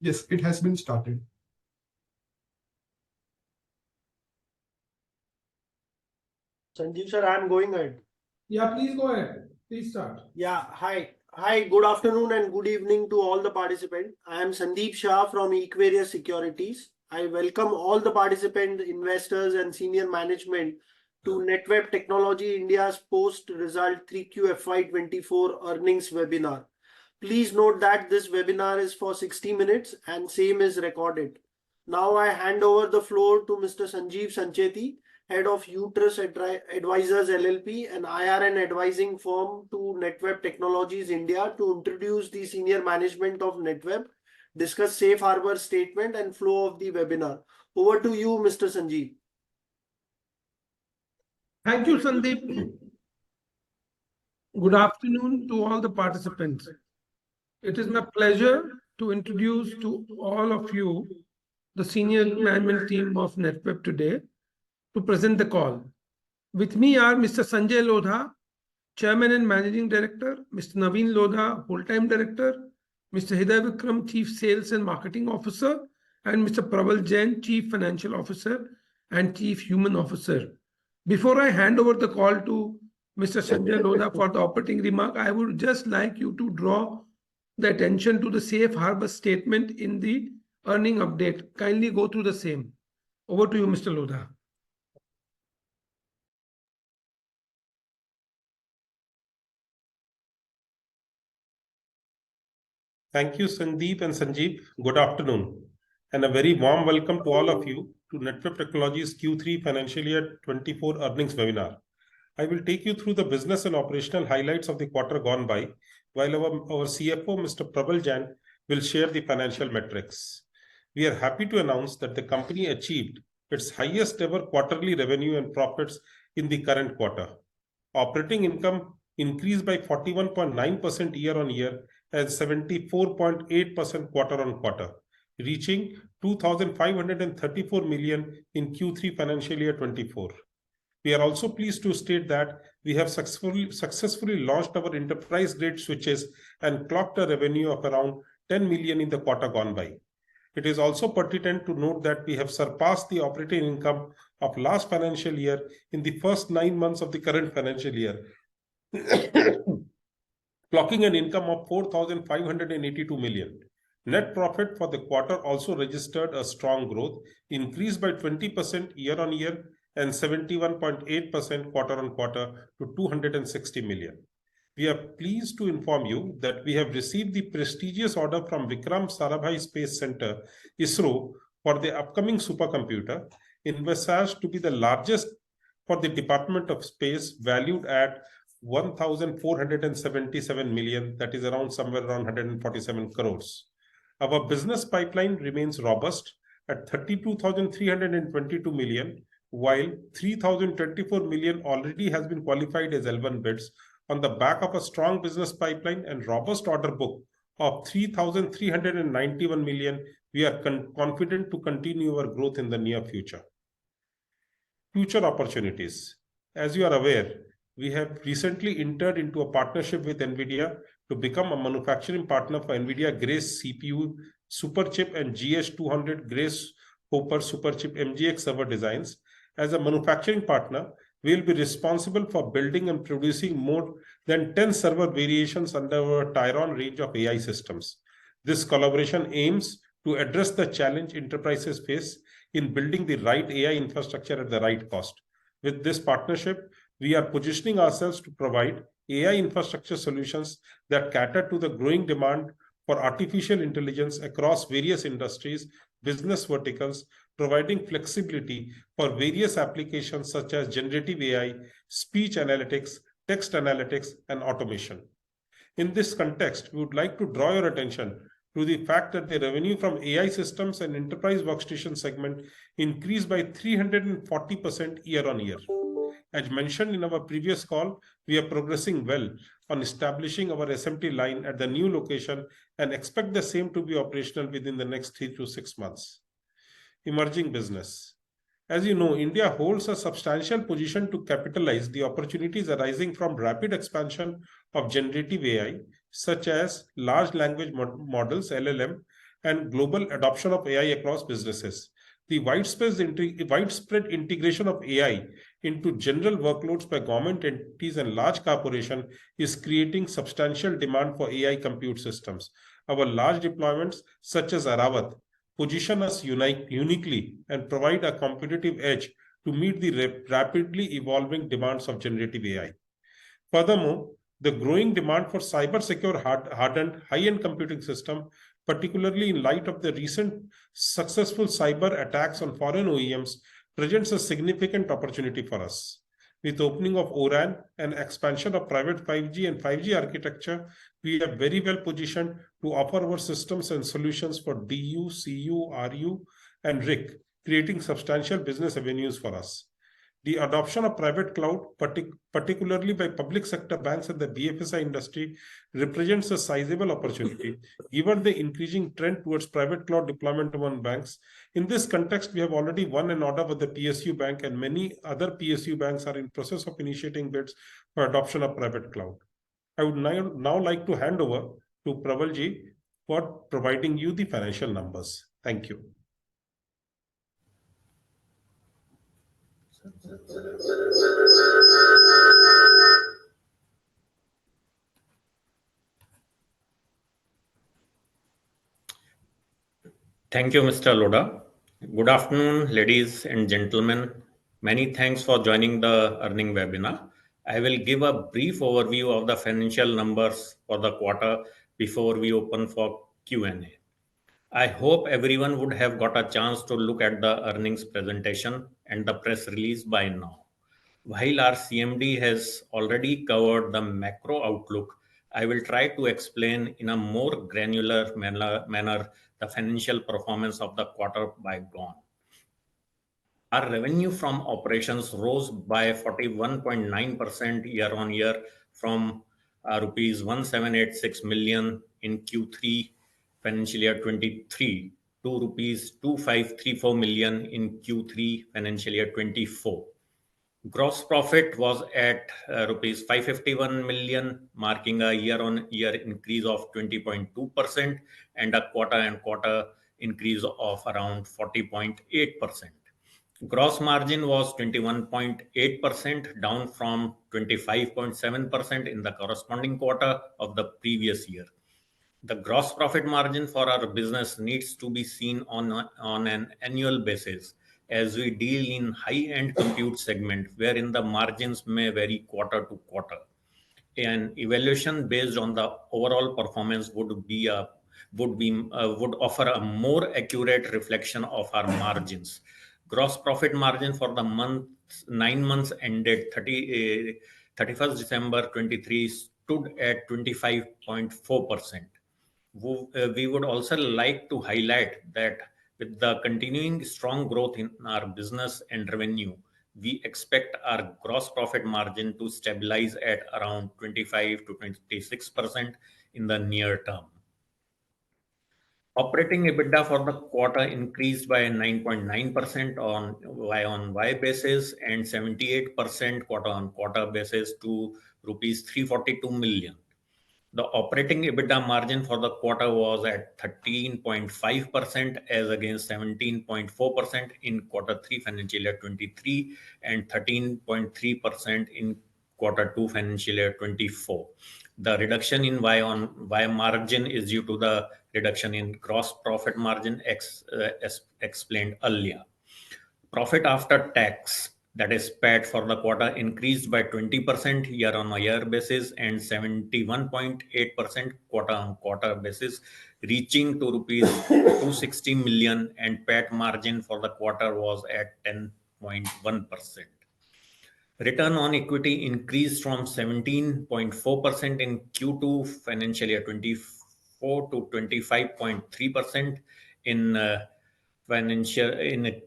Yes, it has been started. Sanjeev sir, I'm going ahead. Yeah, please go ahead. Please start. Yeah, hi. Hi, good afternoon and good evening to all the participants. I am Sandeep Shah from Equarius Securities. I welcome all the participants, investors and senior management to Netweb Technology India's post-result 3QFY24 earnings webinar. Please note that this webinar is for 60 minutes and same is recorded. Now I hand over the floor to Mr. Sanjeev Sancheti, Head of Uterus Advisors LLP, an IRN advising firm to Netweb Technologies India, to introduce the senior management of Netweb, discuss safe harbor statement and flow of the webinar. Over to you, Mr. Sanjeev. Thank you, Sandeep. Good afternoon to all the participants. It is my pleasure to introduce to all of you the senior management team of Netweb today to present the call. With me are Mr. Sanjay Lodha, Chairman and Managing Director, Mr. Naveen Lodha, Full-Time Director, Mr. Hiday Vikram, Chief Sales and Marketing Officer, and Mr. Prabal Jain, Chief Financial Officer and Chief Human Officer. Before I hand over the call to Mr. Sanjay Lodha for the opening remark, I would just like you to draw the attention to the safe harbor statement in the earning update. Kindly go through the same. Over to you, Mr. Lodha. Thank you, Sandeep and Sanjeev. Good afternoon, and a very warm welcome to all of you to Netweb Technologies Q3 Financial Year 24 earnings webinar. I will take you through the business and operational highlights of the quarter gone by, while our CFO, Mr. Prabal Jain, will share the financial metrics. We are happy to announce that the company achieved its highest ever quarterly revenue and profits in the current quarter. Operating income increased by 41.9% year-on-year and 74.8% quarter-on-quarter, reaching 2,534 million in Q3 financial year 24. We are also pleased to state that we have successfully launched our enterprise-grade switches and clocked a revenue of around 10 million in the quarter gone by. It is also pertinent to note that we have surpassed the operating income of last financial year in the first 9 months of the current financial year, clocking an income of 4,582 million. Net profit for the quarter also registered a strong growth, increased by 20% year-on-year and 71.8% quarter-on-quarter to 260 million. We are pleased to inform you that we have received the prestigious order from Vikram Sarabhai Space Center, ISRO, for the upcoming supercomputer, envisaged to be the largest for the Department of Space, valued at 1,477 million, that is somewhere around 147 crores. Our business pipeline remains robust at 32,322 million, while 3,024 million already has been qualified as L1 bids. On the back of a strong business pipeline and robust order book of 3,391 million, we are confident to continue our growth in the near future. Future opportunities. As you are aware, we have recently entered into a partnership with Nvidia to become a manufacturing partner for Nvidia Grace CPU, Superchip and GH200 Grace Hopper Superchip MGX server designs. As a manufacturing partner, we will be responsible for building and producing more than 10 server variations under our Tyron range of AI systems. This collaboration aims to address the challenge enterprises face in building the right AI infrastructure at the right cost. With this partnership, we are positioning ourselves to provide AI infrastructure solutions that cater to the growing demand for artificial intelligence across various industries, business verticals, providing flexibility for various applications such as generative AI, speech analytics, text analytics, and automation. In this context, we would like to draw your attention to the fact that the revenue from AI systems and enterprise workstation segment increased by 340% year-on-year. As mentioned in our previous call, we are progressing well on establishing our SMT line at the new location and expect the same to be operational within the next 3 to 6 months. Emerging business. As you know, India holds a substantial position to capitalize the opportunities arising from rapid expansion of generative AI, such as large language models, LLM, and global adoption of AI across businesses. The widespread integration of AI into general workloads by government entities and large corporations is creating substantial demand for AI compute systems. Our large deployments, such as Aravat, position us uniquely and provide a competitive edge to meet the rapidly evolving demands of generative AI. Furthermore, the growing demand for cyber-secure hardened high-end computing system, particularly in light of the recent successful cyber attacks on foreign OEMs, presents a significant opportunity for us. With opening of ORAN and expansion of private 5G and 5G architecture, we are very well positioned to offer our systems and solutions for DU, CU, RU, and RIC, creating substantial business avenues for us. The adoption of private cloud, particularly by public sector banks and the BFSI industry, represents a sizable opportunity, given the increasing trend towards private cloud deployment among banks. In this context, we have already won an order with the PSU Bank, and many other PSU banks are in process of initiating bids for adoption of private cloud. I would now like to hand over to Pravalji for providing you the financial numbers. Thank you. Thank you, Mr. Loda. Good afternoon, ladies and gentlemen. Many thanks for joining the earning webinar. I will give a brief overview of the financial numbers for the quarter before we open for Q&A. I hope everyone would have got a chance to look at the earnings presentation and the press release by now. While our CMD has already covered the macro outlook, I will try to explain in a more granular manner the financial performance of the quarter by gone. Our revenue from operations rose by 41.9% year on year from rupees 1786 million in Q3 financial year 23 to rupees 2534 million in Q3 financial year 24. Gross profit was at rupees 551 million, marking a year-on-year increase of 20.2% and a quarter-on-quarter increase of around 40.8%. Gross margin was 21.8%, down from 25.7% in the corresponding quarter of the previous year. The gross profit margin for our business needs to be seen on an annual basis, as we deal in high-end compute segment wherein the margins may vary quarter to quarter. An evaluation based on the overall performance would offer a more accurate reflection of our margins. Gross profit margin for the 9 months ended 31st December 23 stood at 25.4%. We would also like to highlight that with the continuing strong growth in our business and revenue, we expect our gross profit margin to stabilize at around 25 to 26% in the near term. Operating EBITDA for the quarter increased by 9.9% on Y-on-Y basis and 78% quarter-on-quarter basis to rupees 342 million. The operating EBITDA margin for the quarter was at 13.5% as against 17.4% in quarter 3 financial year 23 and 13.3% in quarter 2 financial year 24. The reduction in Y margin is due to the reduction in gross profit margin explained earlier. Profit after tax, that is PAT for the quarter, increased by 20% year-on-year basis and 71.8% quarter-on-quarter basis, reaching to rupees 260 million, and PAT margin for the quarter was at 10.1%. Return on equity increased from 17.4% in Q2 financial year 24 to 25.3% in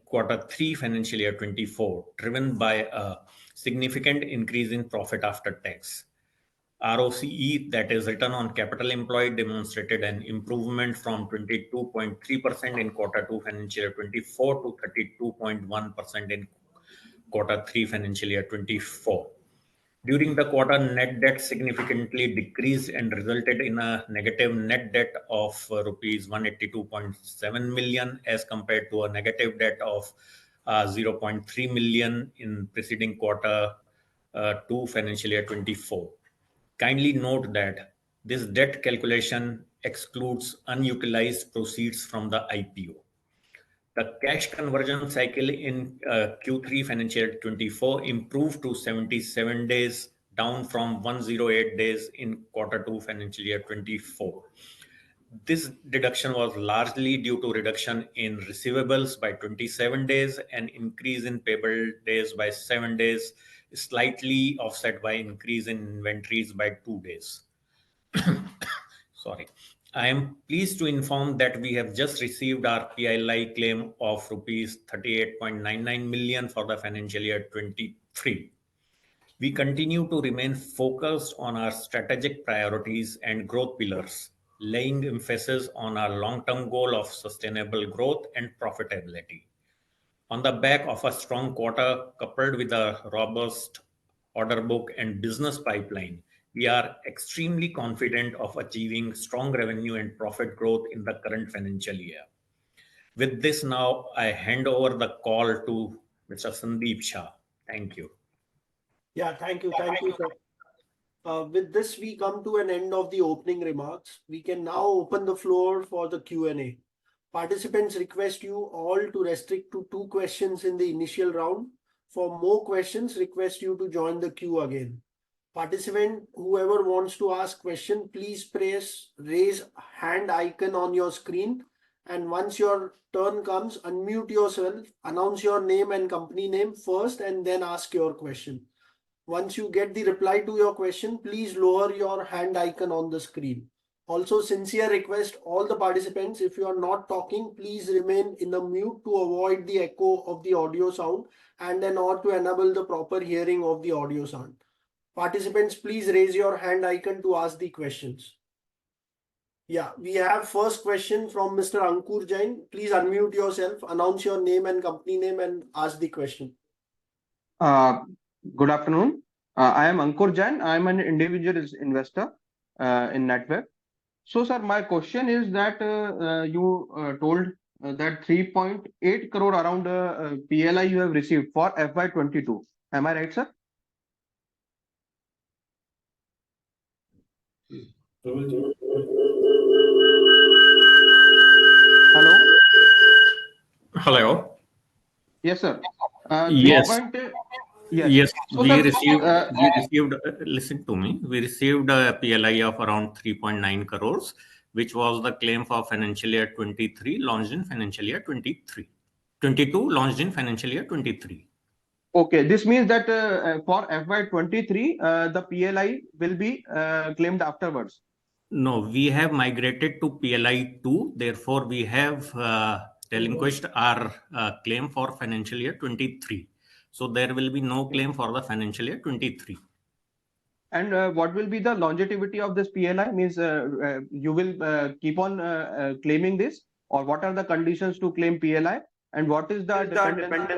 quarter 3 financial year 24, driven by a significant increase in profit after tax. ROCE, that is return on capital employed, demonstrated an improvement from 22.3% in quarter 2 financial year 24 to 32.1% in quarter 3 financial year 24. During the quarter, net debt significantly decreased and resulted in a negative net debt of rupees 182.7 million as compared to a negative debt of 0.3 million in preceding quarter to financial year 24. Kindly note that this debt calculation excludes unutilized proceeds from the IPO. The cash conversion cycle in Q3 financial year 24 improved to 77 days, down from 108 days in quarter 2 financial year 24. This deduction was largely due to reduction in receivables by 27 days and increase in payable days by 7 days, slightly offset by increase in inventories by 2 days. Sorry. I am pleased to inform that we have just received our PLI claim of rupees 38.99 million for the financial year 23. We continue to remain focused on our strategic priorities and growth pillars, laying emphasis on our long-term goal of sustainable growth and profitability. On the back of a strong quarter coupled with a robust order book and business pipeline, we are extremely confident of achieving strong revenue and profit growth in the current financial year. With this now, I hand over the call to Mr. Sandeep Shah. Thank you. Yeah, thank you. Thank you, sir. With this, we come to an end of the opening remarks. We can now open the floor for the Q&A. Participants request you all to restrict to 2 questions in the initial round. For more questions, request you to join the queue again. Participant, whoever wants to ask question, please press raise hand icon on your screen. And once your turn comes, unmute yourself, announce your name and company name first, and then ask your question. Once you get the reply to your question, please lower your hand icon on the screen. Also, sincere request all the participants, if you are not talking, please remain in the mute to avoid the echo of the audio sound and then or to enable the proper hearing of the audio sound. Participants, please raise your hand icon to ask the questions. Yeah, we have first question from Mr. Ankur Jain. Please unmute yourself, announce your name and company name and ask the question. Good afternoon. I am Ankur Jain. I am an individual investor in Netweb. So, sir, my question is that you told that 3.8 crore around PLI you have received for FY22. Am I right, sir? Hello? Hello. Yes, sir. Yes. Yes. So, we received, listen to me, we received a PLI of around 3.9 crores, which was the claim for financial year 23, launched in financial year 23. 22, launched in financial year 23. Okay, this means that for FY23, the PLI will be claimed afterwards. No, we have migrated to PLI 2. Therefore, we have relinquished our claim for financial year 23. So there will be no claim for the financial year 23. And what will be the longevity of this PLI? Means you will keep on claiming this, or what are the conditions to claim PLI? And what is the dependence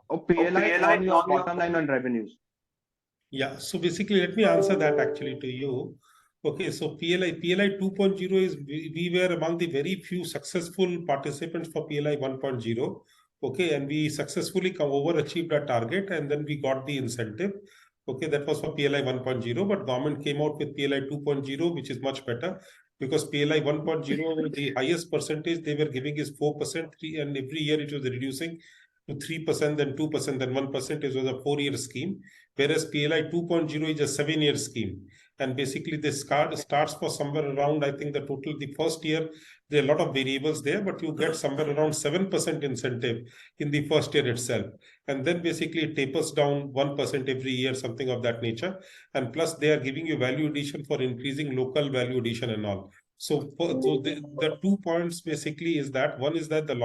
of PLI on your bottom line and revenues? Yeah, so basically, let me answer that actually to you. Okay, so PLI 2.0 is we were among the very few successful participants for PLI 1.0. Okay, and we successfully overachieved our target, and then we got the incentive. Okay, that was for PLI 1.0, but government came out with PLI 2.0, which is much better, because PLI 1.0, the highest percentage they were giving is 4%, and every year it was reducing to 3%, then 2%, then 1%. It was a 4-year scheme, whereas PLI 2.0 is a 7-year scheme. And basically, this card starts for somewhere around, I think the first year, there are a lot of variables there, but you get somewhere around 7% incentive in the first year itself. And then basically it tapers down 1% every year, something of that nature. And plus they are giving you value addition for increasing local value addition and all. So the 2 points basically is that one is that the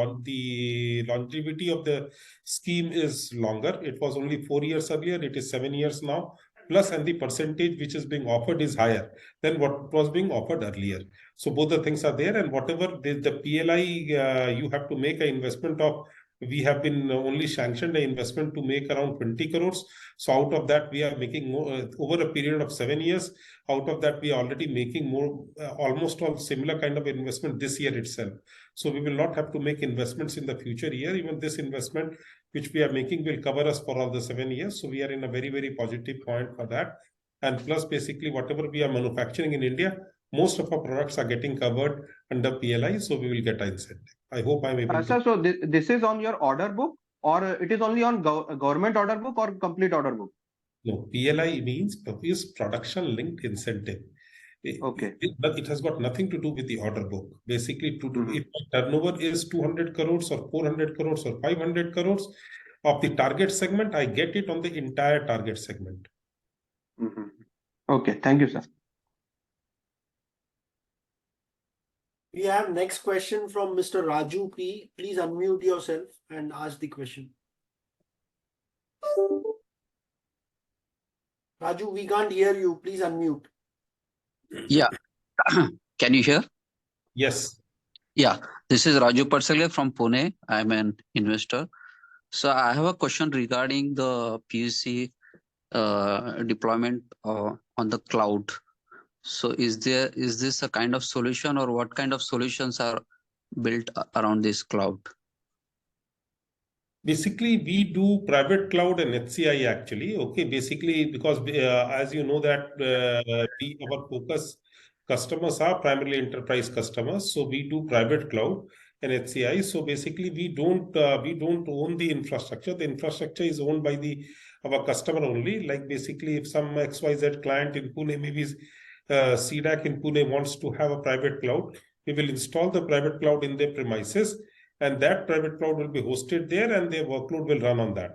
longevity of the scheme is longer. It was only 4 years earlier. It is 7 years now. Plus, and the percentage which is being offered is higher than what was being offered earlier. So both the things are there, and whatever the PLI, you have to make an investment of we have been only sanctioned an investment to make around 20 crores. So out of that, we are making more over a period of 7 years. Out of that, we are already making more, almost all similar kind of investment this year itself. So we will not have to make investments in the future year. Even this investment, which we are making, will cover us for all the 7 years. So we are in a very, very positive point for that. And plus, basically, whatever we are manufacturing in India, most of our products are getting covered under PLI, so we will get an incentive. I hope I'm able to. Sir, so this is on your order book, or it is only on government order book or complete order book? No, PLI means is production linked incentive. Okay. It has got nothing to do with the order book. Basically, Mhm. if my turnover is 200 crores or 400 crores or 500 crores of the target segment, I get it on the entire target segment. Mhm. Okay, thank you, sir. We have next question from Mr. Raju P. Please unmute yourself and ask the question. Raju, we can't hear you. Please unmute. Yeah. Can you hear? Yes. Yeah. This is Raju Parsalia from Pune. I'm an investor. So I have a question regarding the PUC deployment on the cloud. So is this a kind of solution, or what kind of solutions are built around this cloud? Basically, we do private cloud and HCI actually. Okay, basically, because as you know that our focus customers are primarily enterprise customers, so we do private cloud and HCI. So basically, we don't own the infrastructure. The infrastructure is owned by our customer only. Like basically, if some XYZ client in Pune, maybe CDAC in Pune wants to have a private cloud, we will install the private cloud in their premises, and that private cloud will be hosted there and their workload will run on that.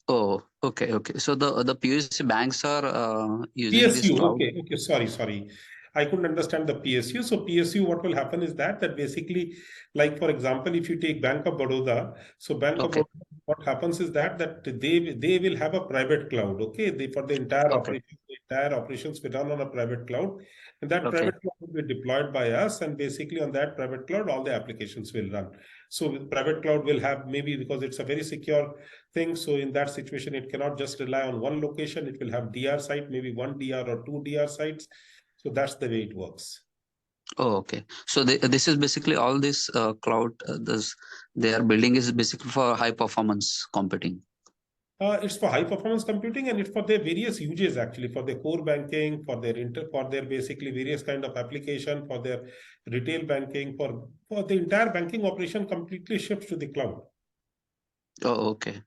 Oh, okay. So the PUC banks are using this PSU, cloud. okay, sorry. I couldn't understand the PSU. So PSU, what will happen is that basically, like for example, if you take Bank of Baroda, so Bank of Baroda, what happens is that they will have a private cloud. Okay, for the entire operations will run on a private cloud, and that private cloud will be deployed by us, and basically on that private cloud, all the applications will run. So private cloud will have, maybe because it's a very secure thing, so in that situation, it cannot just rely on one location. It will have DR site, maybe one DR or two DR sites. So that's the way it works. Oh, okay. So this is basically all this cloud they are building is basically for high performance computing. It's for high performance computing, and it's for their various uses actually, for their core banking, for their basically various kind of application, for their retail banking, for the entire banking operation completely shifts to the cloud. Oh, okay.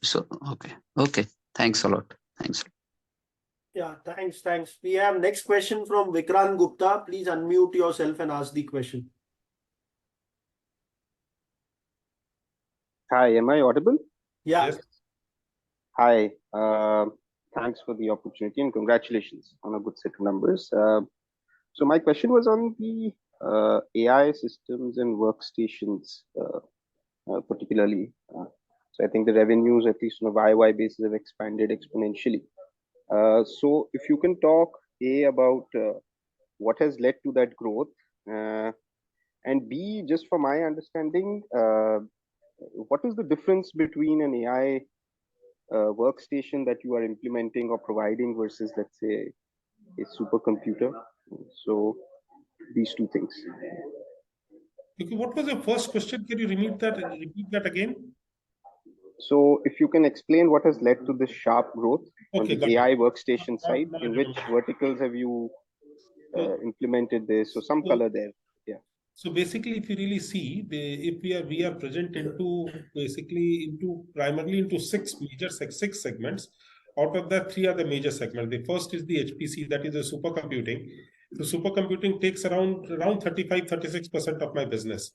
So okay. Thanks a lot. Yeah, thanks. We have next question from Vikrant Gupta. Please unmute yourself and ask the question. Hi, am I audible? Yeah. Yes. Hi, thanks for the opportunity and congratulations on a good set of numbers. So my question was on the AI systems and workstations, particularly. So I think the revenues, at least on a YY basis, have expanded exponentially. So if you can talk about what has led to that growth, and B, just for my understanding, what is the difference between an AI workstation that you are implementing or providing versus, let's say, a supercomputer? So these two things. Okay, what was your first question? Can you repeat that again? So if you can explain what has led to this sharp growth on Okay, the AI workstation side, Now I in which remember. verticals have you implemented this? So some color there. Yeah. So basically, if you really see, if we are present primarily into six segments. Out of that, three are the major segments. The first is the HPC, that is the supercomputing. So supercomputing takes around 35-36% of my business.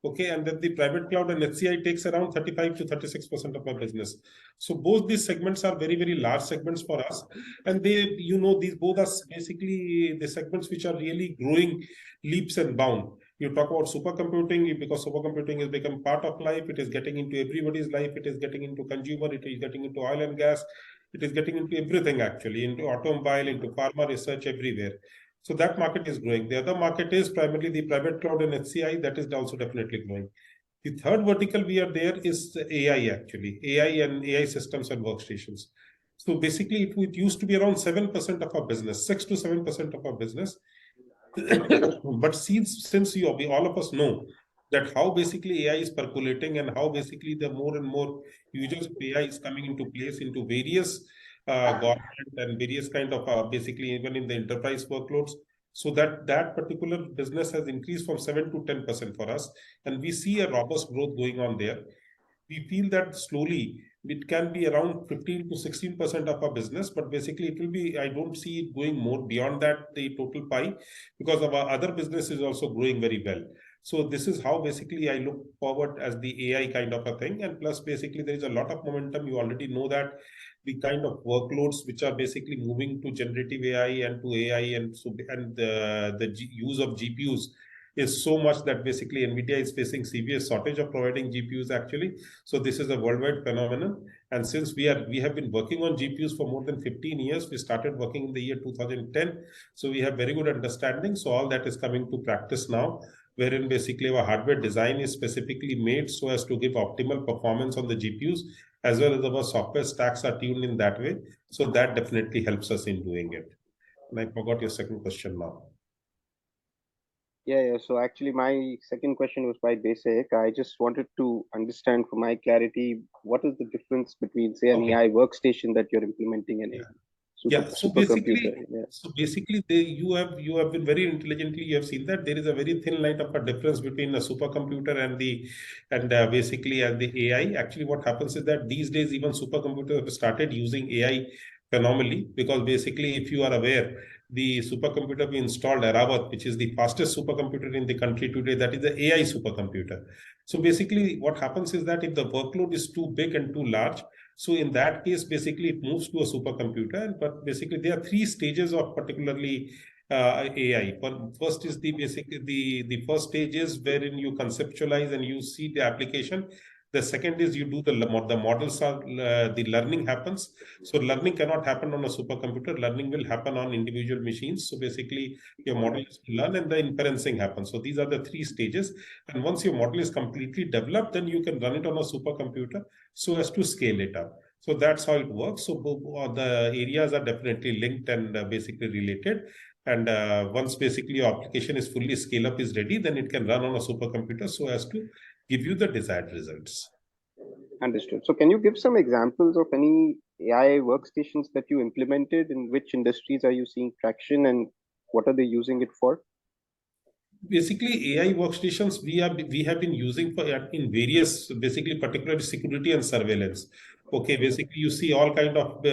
Okay, and then the private cloud and HCI takes around 35 to 36% of my business. So both these segments are very, very large segments for us, and these both are basically the segments which are really growing leaps and bounds. You talk about supercomputing, because supercomputing has become part of life. It is getting into everybody's life. It is getting into consumer. It is getting into oil and gas. It is getting into everything actually, into automobile, into pharma research, everywhere. So that market is growing. The other market is primarily the private cloud and HCI. That is also definitely growing. The third vertical we are there is the AI, actually, AI and AI systems and workstations. So basically, it used to be around 7% of our business, 6 to 7% of our business. But since we all of us know that how basically AI is percolating and how basically the more and more users of AI is coming into place into various government and various kind of basically even in the enterprise workloads. So that particular business has increased from 7 to 10% for us, and we see a robust growth going on there. We feel that slowly it can be around 15 to 16% of our business, but basically it will be, I don't see it going more beyond that, the total pie, because of our other business is also growing very well. So this is how basically I look forward as the AI kind of a thing. And plus basically there is a lot of momentum. You already know that the kind of workloads which are basically moving to generative AI and to AI, and so the use of GPUs is so much that basically Nvidia is facing severe shortage of providing GPUs actually. So this is a worldwide phenomenon. And since we have been working on GPUs for more than 15 years, we started working in the year 2010. So we have very good understanding. So all that is coming to practice now, wherein basically our hardware design is specifically made so as to give optimal performance on the GPUs, as well as our software stacks are tuned in that way. So that definitely helps us in doing it. And I forgot your second question now. Yeah. So actually, my second question was quite basic. I just wanted to understand for my clarity, what is the difference between, say, an AI workstation that you're implementing and a supercomputer? So basically, you have been very intelligently. You have seen that there is a very thin line of a difference between a supercomputer and basically the AI. Actually, what happens is that these days even supercomputers have started using AI phenomenally, because basically, if you are aware, the supercomputer we installed, Aravat, which is the fastest supercomputer in the country today, that is the AI supercomputer. So basically, what happens is that if the workload is too big and too large, so in that case, basically it moves to a supercomputer. But basically, there are three stages of particularly AI. First is the first stage is wherein you conceptualize and you see the application. The second is you do the models are the learning happens. So learning cannot happen on a supercomputer. Learning will happen on individual machines. So basically your model is to learn and the inferencing happens. So these are the three stages. And once your model is completely developed, then you can run it on a supercomputer so as to scale it up. So that's how it works. So the areas are definitely linked and basically related. And once basically your application is fully scale up is ready, then it can run on a supercomputer so as to give you the desired results. Understood. So can you give some examples of any AI workstations that you implemented? In which industries are you seeing traction and what are they using it for? Basically, AI workstations we have been using for in various, basically particularly security and surveillance. Okay, basically you see all kind of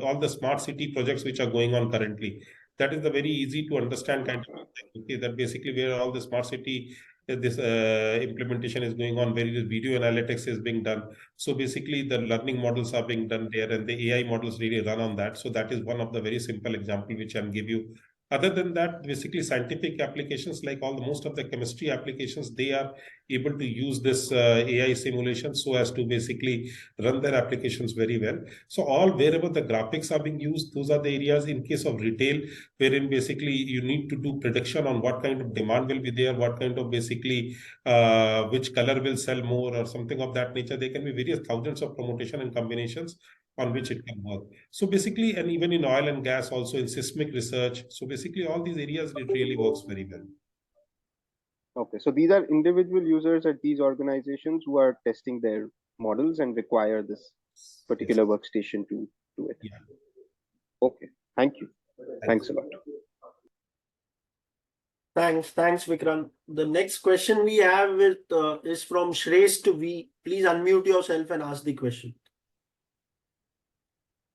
all the smart city projects which are going on currently. That is the very easy to understand kind of thing. Okay, that basically where all the smart city this implementation is going on, where the video analytics is being done. So basically the learning models are being done there and the AI models really run on that. So that is one of the very simple example which I can give you. Other than that, basically scientific applications like most of the chemistry applications, they are able to use this AI simulation so as to basically run their applications very well. So all wherever the graphics are being used, those are the areas. In case of retail, wherein basically you need to do prediction on what kind of demand will be there, what kind of basically which color will sell more or something of that nature. There can be various thousands of permutation and combinations on which it can work. So basically, and even in oil and gas, also in seismic research. So basically all these areas, it really works very well. Okay, so these are individual users at these organizations who are testing their models and require this particular workstation to do it. Yeah. Okay, thank you. Thanks a lot. Thanks, Vikram. The next question we have is from Shresh to V. Please unmute yourself and ask the question.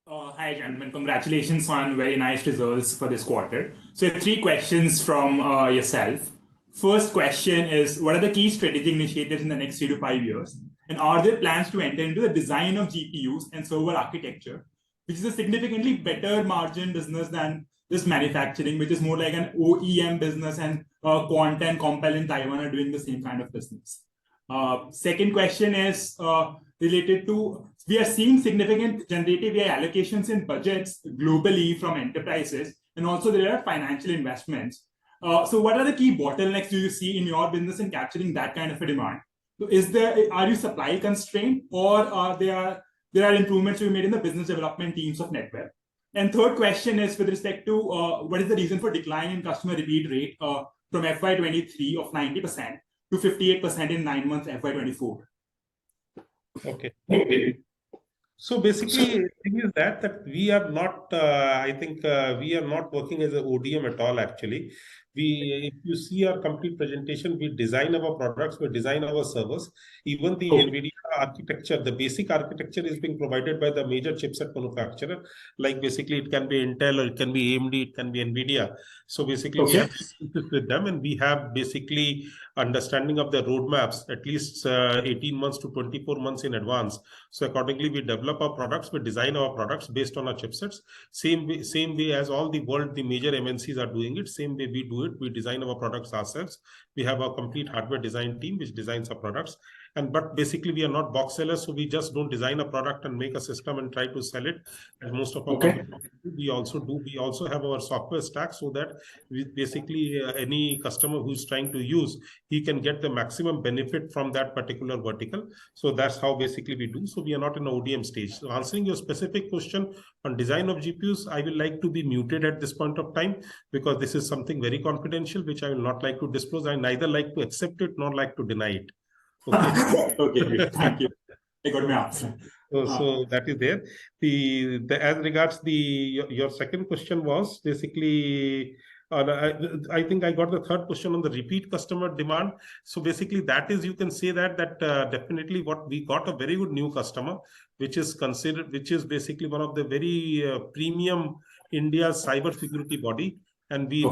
Hi, gentlemen. Congratulations on very nice results for this quarter. So 3 questions from yourself. First question is, what are the key strategic initiatives in the next 3 to 5 years? And are there plans to enter into the design of GPUs and server architecture, which is a significantly better margin business than this manufacturing, which is more like an OEM business, and Quanta and Concall in Taiwan are doing the same kind of business. Second question is related to, we are seeing significant generative AI allocations in budgets globally from enterprises and also there are financial investments. So what are the key bottlenecks do you see in your business in capturing that kind of a demand? So are you supply constrained, or there are improvements to be made in the business development teams of Netweb? And third question is with respect to what is the reason for decline in customer repeat rate from FY23 of 90% to 58% in 9 months FY24? Okay. So basically, the thing is that we are not. I think we are not working as an ODM at all. Actually, if you see our complete presentation, we design our products, we design our servers. Even the Nvidia architecture, the basic architecture is being provided by the major chipset manufacturer. Like basically, it can be Intel, or it can be AMD, it can be Nvidia. So basically, we have with them, and we have basically understanding of the roadmaps at least 18 months to 24 months in advance. So accordingly, we develop our products, we design our products based on our chipsets. Same way as all the world, the major MNCs are doing it. Same way we do it. We design our products ourselves. We have a complete hardware design team which designs our products. But basically, we are not box sellers, so we just don't design a product and make a system and try to sell it. As most of our we also have our software stack, so that we basically any customer who's trying to use, he can get the maximum benefit from that particular vertical. So that's how basically we do. So we are not in an ODM stage. So answering your specific question on design of GPUs, I will like to be muted at this point of time, because this is something very confidential, which I will not like to disclose. I neither like to accept it nor like to deny it. Okay. Okay, thank you. I got my answer. So that is there. As regards your second question was basically, I think I got the third question on the repeat customer demand. So basically, that is, you can say that definitely what we got a very good new customer, which is basically one of the very premium India's cyber security body, and we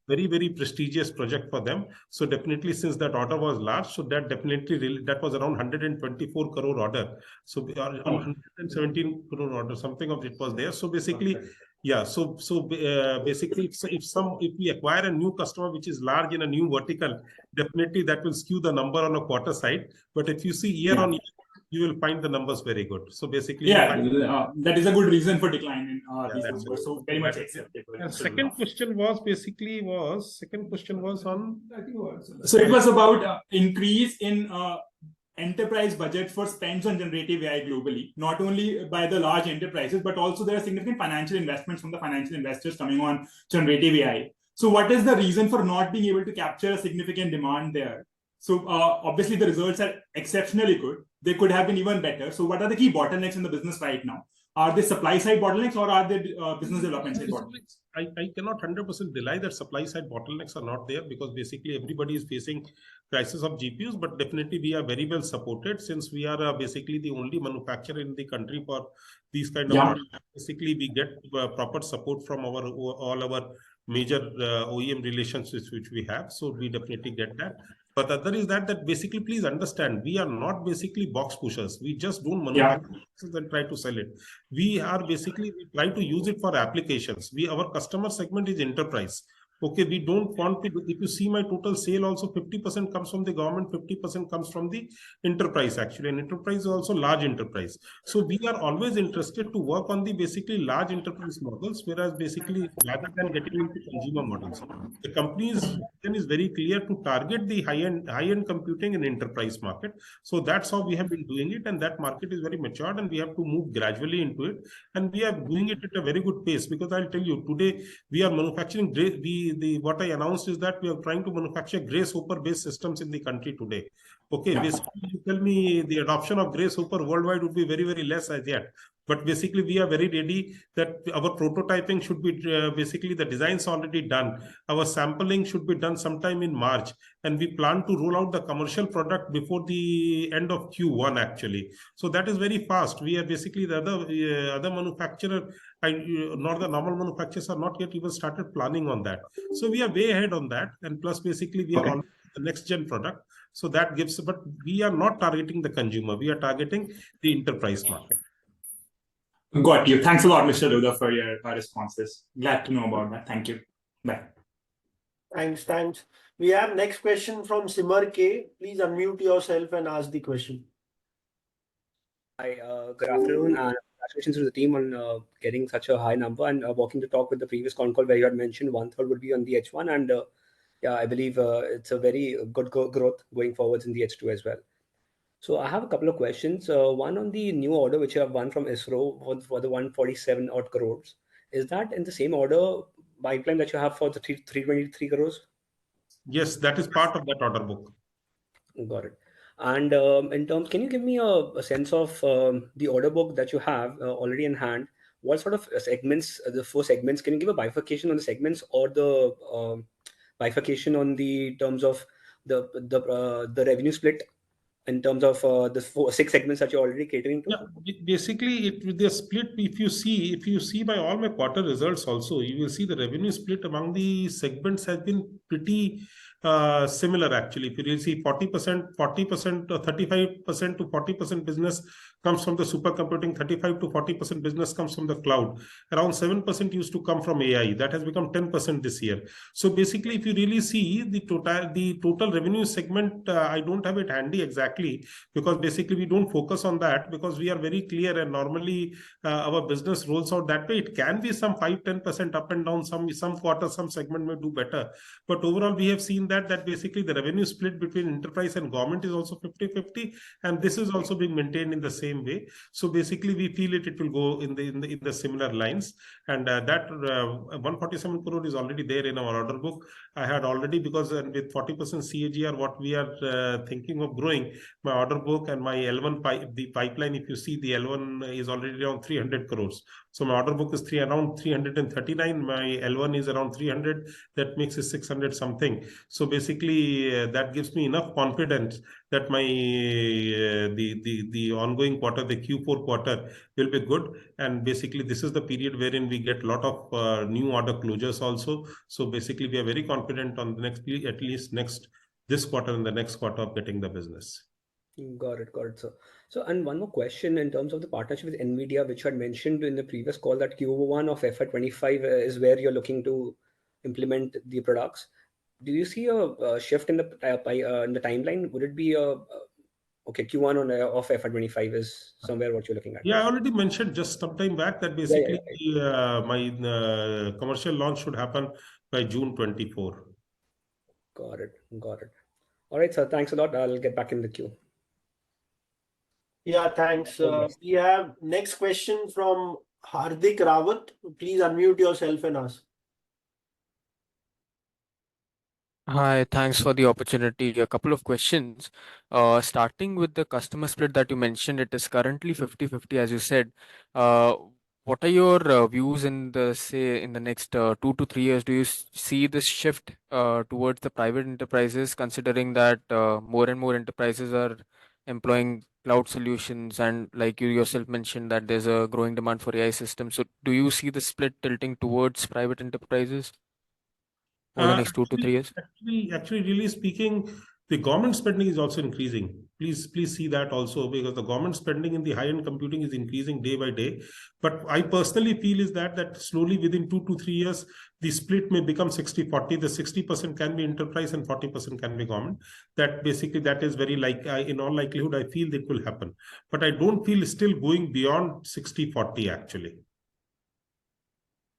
very, very prestigious project for them. So definitely, since that order was large, so that definitely that was around 124 crore order. So 117 crore order, something of it was there. So basically, yeah. So basically, if we acquire a new customer which is large in a new vertical, definitely that will skew the number on a quarter side. But if you see year on year, you will find the numbers very good. So basically, that is a good reason for decline in these numbers. So very much acceptable. And second question was on. So it was about increase in enterprise budget for spends on generative AI globally, not only by the large enterprises, but also there are significant financial investments from the financial investors coming on generative AI. So what is the reason for not being able to capture a significant demand there? So obviously the results are exceptionally good. They could have been even better. So what are the key bottlenecks in the business right now? Are they supply side bottlenecks, or are they business development side bottlenecks? I cannot 100% deny that supply side bottlenecks are not there, because basically everybody is facing crisis of GPUs, but definitely we are very well supported, since we are basically the only manufacturer in the country for these kind of products. Basically, we get proper support from all our major OEM relationships which we have. So we definitely get that. But the other is that basically, please understand, we are not basically box pushers. We just don't manufacture and try to sell it. We try to use it for applications. Our customer segment is enterprise. Okay, we don't want to. If you see my total sale, also 50% comes from the government, 50% comes from the enterprise actually, and enterprise is also large enterprise. So we are always interested to work on the basically large enterprise models, whereas basically rather than getting into consumer models, the company's vision is very clear to target the high-end computing and enterprise market. So that's how we have been doing it, and that market is very matured, and we have to move gradually into it, and we are doing it at a very good pace. Because I'll tell you, today we are manufacturing what I announced is that we are trying to manufacture Grace Hopper based systems in the country today. Okay, basically, you tell me the adoption of Grace Hopper worldwide would be very, very less as yet. But basically, we are very ready that our prototyping should be basically the design's already done. Our sampling should be done sometime in March, and we plan to roll out the commercial product before the end of Q1 actually. So that is very fast. We are basically the other manufacturer, nor the normal manufacturers are not yet even started planning on that. So we are way ahead on that, and plus basically we are on the next gen product. So that gives, but we are not targeting the consumer. We are targeting the enterprise market. Got you. Thanks a lot, Mr. Luda, for your responses. Glad to know about that. Thank you. Bye. Thanks. We have next question from Simar K. Please unmute yourself and ask the question. Hi, good afternoon, and congratulations to the team on getting such a high number and walking the talk with the previous con call where you had mentioned one third would be on the H1 and yeah, I believe it's a very good growth going forwards in the H2 as well. So I have a couple of questions. One on the new order which you have won from ISRO for the 147 odd crores. Is that in the same order pipeline that you have for the 323 crores? Yes, that is part of that order book. Got it. And in terms, can you give me a sense of the order book that you have already in hand? What sort of segments, the four segments, can you give a bifurcation on the segments or the bifurcation on the terms of the revenue split in terms of the six segments that you're already catering to? Yeah, basically, it the split. If you see by all my quarter results, also you will see the revenue split among the segments has been pretty similar. Actually, if you really see 40%, 40%, 35% to 40% business comes from the supercomputing, 35 to 40% business comes from the cloud. Around 7% used to come from AI. That has become 10% this year. So basically, if you really see the total revenue segment, I don't have it handy exactly, because basically we don't focus on that, because we are very clear, and normally our business rolls out that way. It can be some 5-10% up and down, some quarter, some segment may do better, but overall we have seen that basically the revenue split between enterprise and government is also 50-50, and this is also being maintained in the same way. So basically we feel it will go in the similar lines, and that 147 crore is already there in our order book. I had already, because with 40% CAGR what we are thinking of growing, my order book and my L1 the pipeline, if you see, the L1 is already around 300 crores. So my order book is around 339. My L1 is around 300. That makes it 600 something. So basically, that gives me enough confidence that my the ongoing quarter, the Q4 quarter, will be good. And basically, this is the period wherein we get a lot of new order closures also. So basically, we are very confident on the at least this quarter and the next quarter of getting the business. Got it, So, and one more question in terms of the partnership with Nvidia, which you had mentioned in the previous call, that Q1 of FY25 is where you're looking to implement the products. Do you see a shift in the timeline? Would it be okay, Q1 of FY25 is somewhere what you're looking at? Yeah, I already mentioned just some time back that basically my commercial launch should happen by June 24. Got it. All right, sir. Thanks a lot. I'll get back in the queue. Yeah, thanks. We have next question from Hardik Rawat. Please unmute yourself and ask. Hi, thanks for the opportunity. A couple of questions. Starting with the customer split that you mentioned, it is currently 50-50, as you said. What are your views in in the next 2 to 3 years? Do you see this shift towards the private enterprises, considering that more and more enterprises are employing cloud solutions, and like you yourself mentioned that there's a growing demand for AI systems. So do you see the split tilting towards private enterprises over the next 2 to 3 years? Actually, really speaking, the government spending is also increasing. Please see that also, because the government spending in the high-end computing is increasing day by day. But I personally feel is that slowly within 2 to 3 years, the split may become 60-40. The 60% can be enterprise and 40% can be government. That basically, that is very in all likelihood, I feel that will happen. But I don't feel still going beyond 60-40 actually.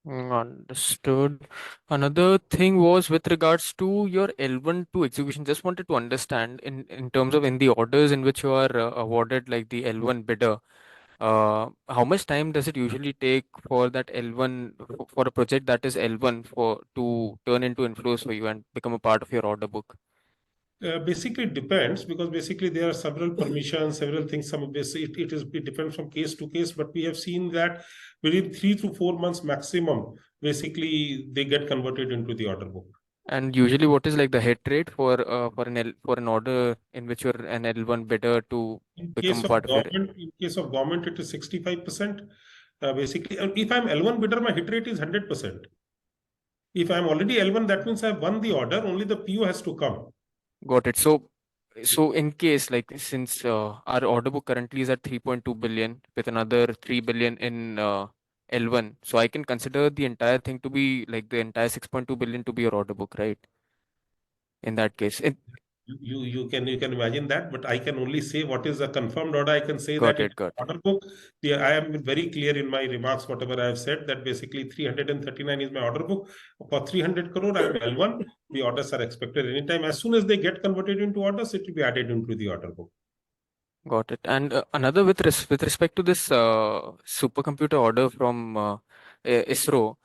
Understood. Another thing was with regards to your L1 to execution. Just wanted to understand in terms of in the orders in which you are awarded, like the L1 bidder, how much time does it usually take for that L1 for a project that is L1 to turn into inflows for you and become a part of your order book? Basically, it depends, because basically there are several permissions, several things. It depends from case to case, but we have seen that within 3 to 4 months maximum, basically they get converted into the order book. And usually, what is like the hit rate for an order in which you're an L1 bidder to become part of your? In case of government, it is 65%. Basically, if I'm L1 bidder, my hit rate is 100%. If I'm already L1, that means I've won the order. Only the PO has to come. Got it. So in case, like, since our order book currently is at 3.2 billion with another 3 billion in L1, so I can consider the entire thing to be like the entire 6.2 billion to be your order book, right? In that case, You can imagine that, but I can only say what is a confirmed order. I can say Got that in it, got it. order book, I am very clear in my remarks, whatever I have said, that basically 339 is my order book. For 300 crore, I am L1. The orders are expected anytime. As soon as they get converted into orders, it will be added into the order book. Got it. And another with respect to this supercomputer order from ISRO,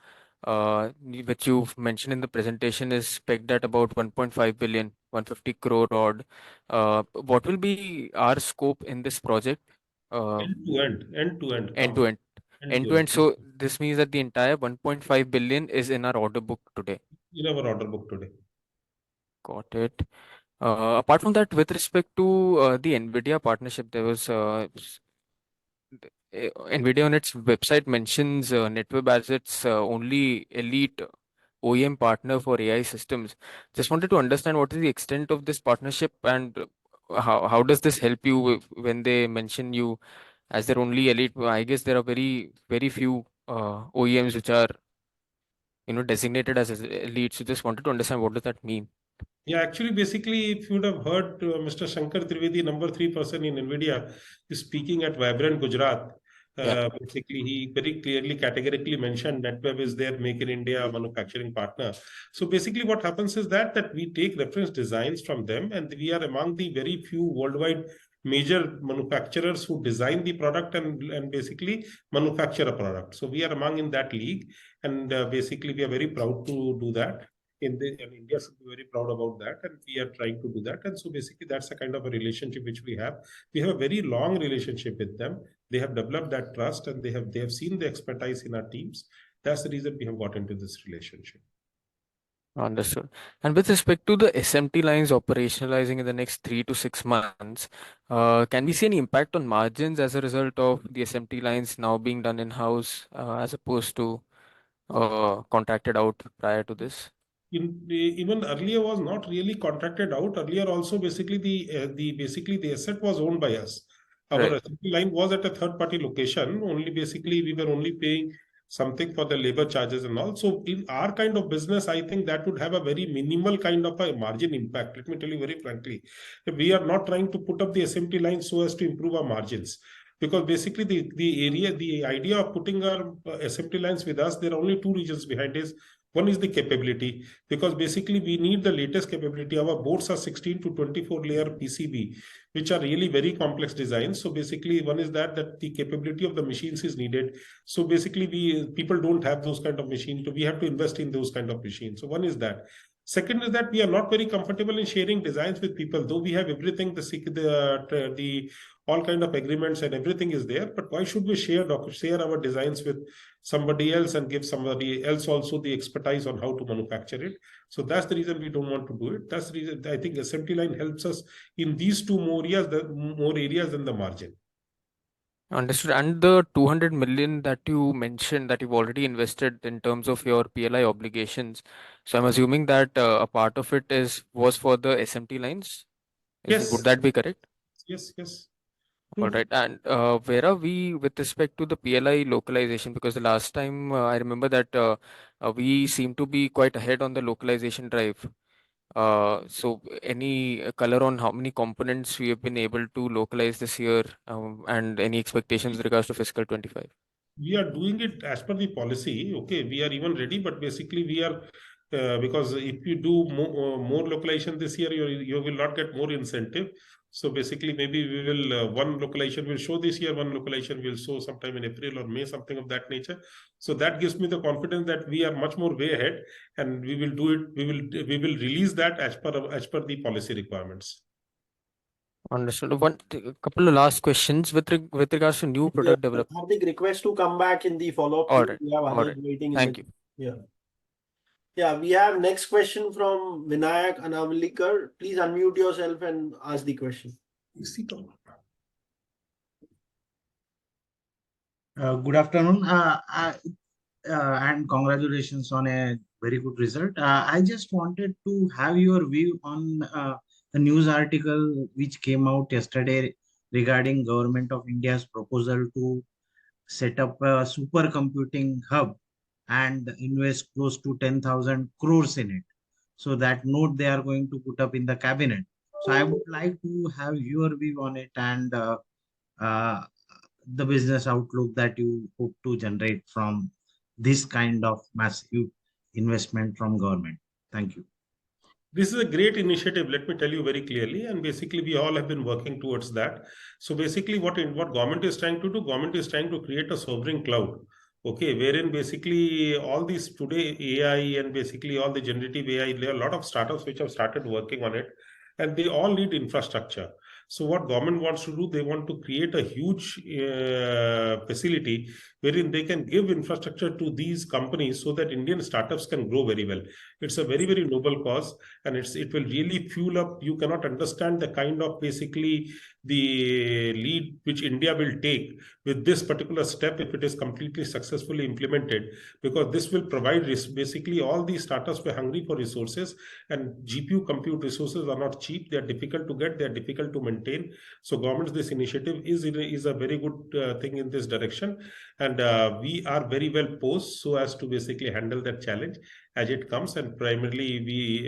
which you've mentioned in the presentation, is pegged at about 1.5 billion, 150 crore odd. What will be our scope in this project? End to end, end to end, End to end. end End to to end. end. So this means that the entire 1.5 billion is in our order book today. In our order book today. Got it. Apart from that, with respect to the Nvidia partnership, there was Nvidia on its website mentions Netweb as its only elite OEM partner for AI systems. Just wanted to understand what is the extent of this partnership, and how does this help you when they mention you as their only elite? I guess there are very few OEMs which are designated as elite. So just wanted to understand what does that mean. Yeah, actually, basically, if you would have heard Mr. Shankar Trivedi, number 3 person in Nvidia, is speaking at Vibrant Gujarat. Yeah. Basically, he very clearly, categorically mentioned Netweb is their Make in India manufacturing partner. So basically, what happens is that we take reference designs from them, and we are among the very few worldwide major manufacturers who design the product and basically manufacture a product. So we are among in that league, and basically, we are very proud to do that. And India should be very proud about that, and we are trying to do that. And so basically, that's a kind of a relationship which we have. We have a very long relationship with them. They have developed that trust, and they have seen the expertise in our teams. That's the reason we have got into this relationship. Understood. And with respect to the SMT lines operationalizing in the next 3 to 6 months, can we see any impact on margins as a result of the SMT lines now being done in-house as opposed to contracted out prior to this? Even earlier was not really contracted out. Earlier also basically the asset was owned by us. Our Right. assembly line was at a third party location. Only basically we were only paying something for the labor charges and all. So in our kind of business, I think that would have a very minimal kind of a margin impact. Let me tell you very frankly, we are not trying to put up the SMT line so as to improve our margins. Because basically the idea of putting our SMT lines with us, there are only two reasons behind this. One is the capability, because basically we need the latest capability. Our boards are 16 to 24 layer PCB, which are really very complex designs. So basically, one is that the capability of the machines is needed. So basically, people don't have those kind of machines, so we have to invest in those kind of machines. So one is that. Second is that we are not very comfortable in sharing designs with people, though we have everything, the all kind of agreements and everything is there. But why should we share our designs with somebody else and give somebody else also the expertise on how to manufacture it? So that's the reason we don't want to do it. That's the reason I think SMT line helps us in these two more areas than the margin. Understood. And the 200 million that you mentioned that you've already invested in terms of your PLI obligations. So I'm assuming that a part of it was for the SMT lines. Yes. Would that be correct? Yes. All right. And where are we with respect to the PLI localization? Because the last time I remember that we seem to be quite ahead on the localization drive. So any color on how many components we have been able to localize this year, and any expectations with regards to fiscal 25? We are doing it as per the policy. Okay, we are even ready, but basically we are because if you do more localization this year, you will not get more incentive. So basically, maybe we will one localization will show this year, one localization will show sometime in April or May, something of that nature. So that gives me the confidence that we are much more way ahead, and we will do it. We will release that as per the policy requirements. Understood. A couple of last questions with regards to new product development. Hardik, request to come back in the follow-up. All right. We have All others right. waiting. Thank you. Yeah, we have next question from Vinayak Anavalikar. Please unmute yourself and ask the question. Good afternoon, and congratulations on a very good result. I just wanted to have your view on the news article which came out yesterday regarding Government of India's proposal to set up a supercomputing hub and invest close to 10,000 crores in it. So that note they are going to put up in the cabinet. So I would like to have your view on it and uh, the business outlook that you hope to generate from this kind of massive investment from government. Thank you. This is a great initiative, let me tell you very clearly, and basically we all have been working towards that. So basically what government is trying to do, government is trying to create a sovereign cloud, okay, wherein basically all these today AI and basically all the generative AI, there are a lot of startups which have started working on it, and they all need infrastructure. So what government wants to do, they want to create a huge facility wherein they can give infrastructure to these companies so that Indian startups can grow very well. It's a very, very noble cause, and it will really fuel up. You cannot understand the kind of basically the lead which India will take with this particular step if it is completely successfully implemented, because this will provide basically all these startups were hungry for resources, and GPU compute resources are not cheap. They are difficult to get, they are difficult to maintain. So government's this initiative is a very good thing in this direction, and we are very well posed so as to basically handle that challenge as it comes. And primarily we